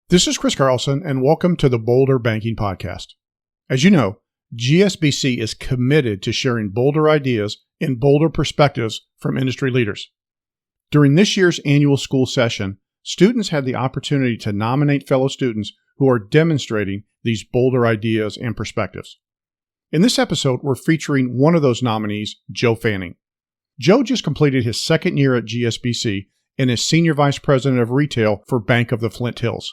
This is Chris Carlson, and welcome to the Bolder Banking Podcast. As you know, GSBC is committed to sharing bolder ideas and bolder perspectives from industry leaders. During this year's annual school session, students had the opportunity to nominate fellow students who are demonstrating these bolder ideas and perspectives. In this episode, we're featuring one of those nominees, Joe Fanning. Joe just completed his second year at GSBC and is Senior Vice President of Retail for Bank of the Flint Hills.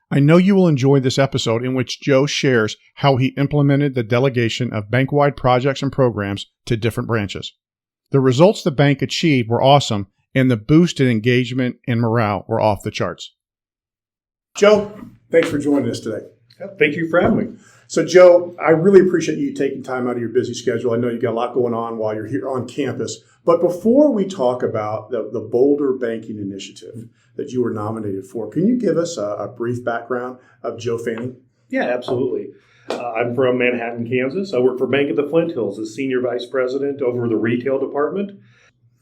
I know you will enjoy this episode in which Joe shares how he implemented the delegation of bank-wide projects and programs to different branches. The results the bank achieved were awesome, and the boost in engagement and morale were off the charts. Joe, thanks for joining us today. Thank you for having me. So, Joe, I really appreciate you taking time out of your busy schedule. I know you've got a lot going on while you're here on campus. But before we talk about the Bolder Banking Initiative that you were nominated for, can you give us a brief background of Joe Fanning? Yeah, absolutely. I'm from Manhattan, Kansas. I work for Bank of the Flint Hills as Senior Vice President over the retail department.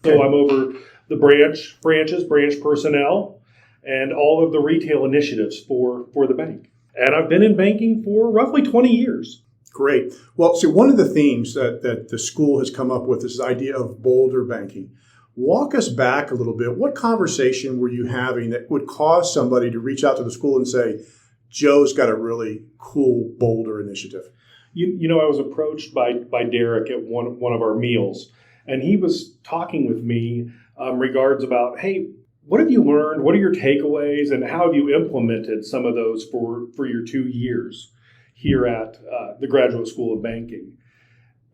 So I'm over the branch personnel, and all of the retail initiatives for the bank. And I've been in banking for roughly 20 years. Great. Well, see, one of the themes that the school has come up with is this idea of bolder banking. Walk us back a little bit. What conversation were you having that would cause somebody to reach out to the school and say, Joe's got a really cool, bolder initiative? You know, I was approached by Derek at one of our meals, and he was talking with me regards about, hey, what have you learned? What are your takeaways? And how have you implemented some of those for your 2 years here at the Graduate School of Banking?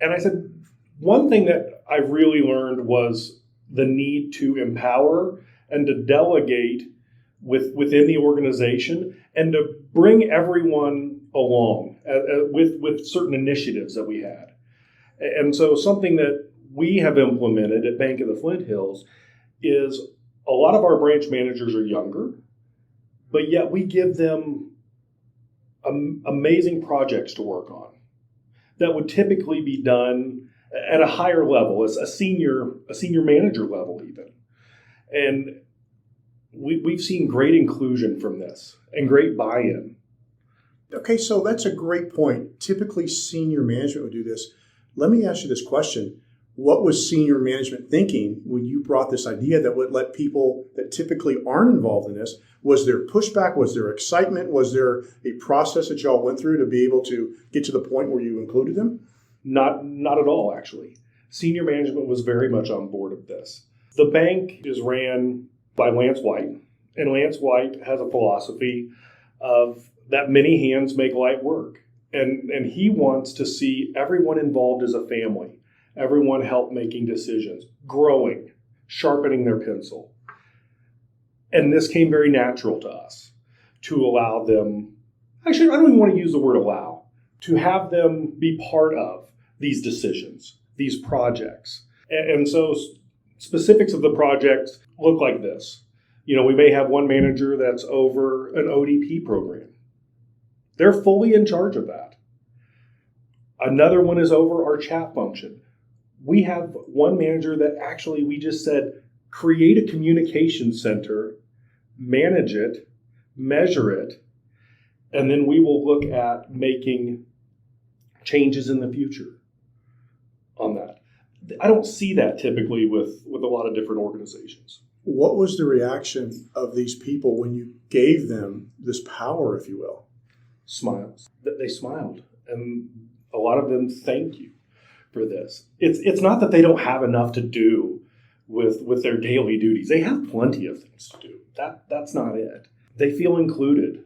And I said, one thing that I really learned was the need to empower and to delegate within the organization and to bring everyone along with certain initiatives that we had. And so something that we have implemented at Bank of the Flint Hills is a lot of our branch managers are younger, but yet we give them amazing projects to work on that would typically be done at a higher level, as a senior manager level even. And we've seen great inclusion from this and great buy-in. Okay, so that's a great point. Typically, senior management would do this. Let me ask you this question. What was senior management thinking when you brought this idea that would let people that typically aren't involved in this? Was there pushback? Was there excitement? Was there a process that y'all went through to be able to get to the point where you included them? Not at all, actually. Senior management was very much on board of this. The bank is ran by Lance White, and Lance White has a philosophy of that many hands make light work. And he wants to see everyone involved as a family. Everyone help making decisions, growing, sharpening their pencil. And this came very natural to us to allow them, actually, I don't even want to use the word allow, to have them be part of these decisions, these projects. And so specifics of the project look like this. You know, we may have one manager that's over an ODP program. They're fully in charge of that. Another one is over our chat function. We have one manager that actually we just said, create a communication center, manage it, measure it, and then we will look at making changes in the future on that. I don't see that typically with a lot of different organizations. What was the reaction of these people when you gave them this power, if you will? Smiles. They smiled, and a lot of them thank you for this. It's not that they don't have enough to do with their daily duties. They have plenty of things to do. That's not it. They feel included.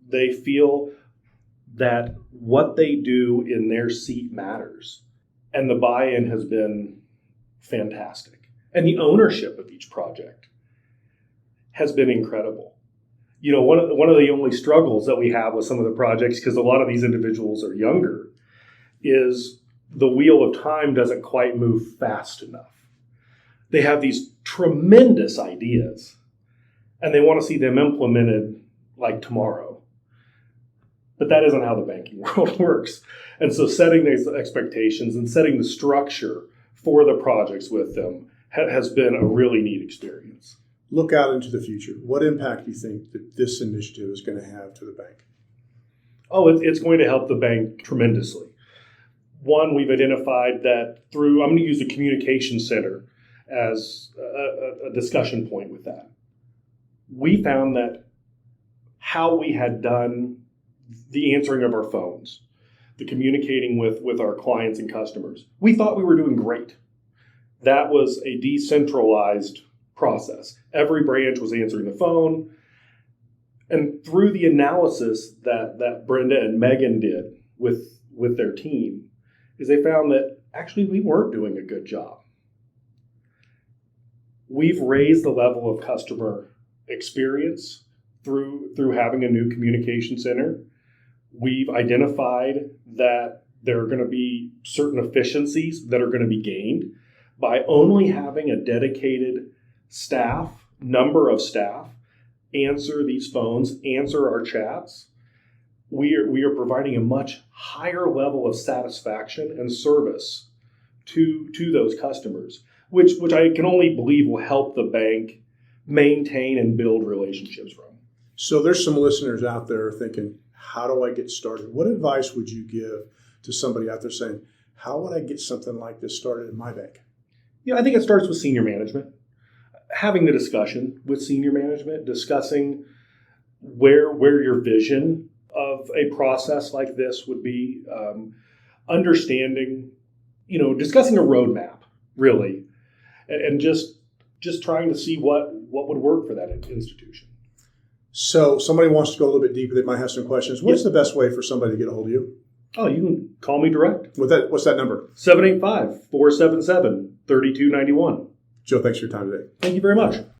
They feel that what they do in their seat matters. And the buy-in has been fantastic. And the ownership of each project has been incredible. You know, one of the only struggles that we have with some of the projects, because a lot of these individuals are younger, is the wheel of time doesn't quite move fast enough. They have these tremendous ideas, and they want to see them implemented like tomorrow. But that isn't how the banking world works. And so setting these expectations and setting the structure for the projects with them has been a really neat experience. look out into the future. What impact do you think that this initiative is going to have to the bank? Oh, it's going to help the bank tremendously. One, we've identified that through, I'm going to use the communication center as a discussion point with that. We found that how we had done the answering of our phones, the communicating with our clients and customers, we thought we were doing great. That was a decentralized process. Every branch was answering the phone. And through the analysis that Brenda and Megan did with their team, is they found that actually we weren't doing a good job. We've raised the level of customer experience through having a new communication center. We've identified that there are going to be certain efficiencies that are going to be gained by only having a dedicated number of staff answer these phones, answer our chats. We are providing a much higher level of satisfaction and service to those customers, which I can only believe will help the bank maintain and build relationships from. So there's some listeners out there thinking, how do I get started? What advice would you give to somebody out there saying, how would I get something like this started in my bank? I think it starts with senior management. Having the discussion with senior management, discussing where your vision of a process like this would be, understanding, discussing a roadmap, really, and just trying to see what would work for that institution. So somebody wants to go a little bit deeper. They might have some questions. What's the best way for somebody to get a hold of you? Oh, you can call me direct. What's that number? 785-477-3291. Joe, thanks for your time today. Thank you very much.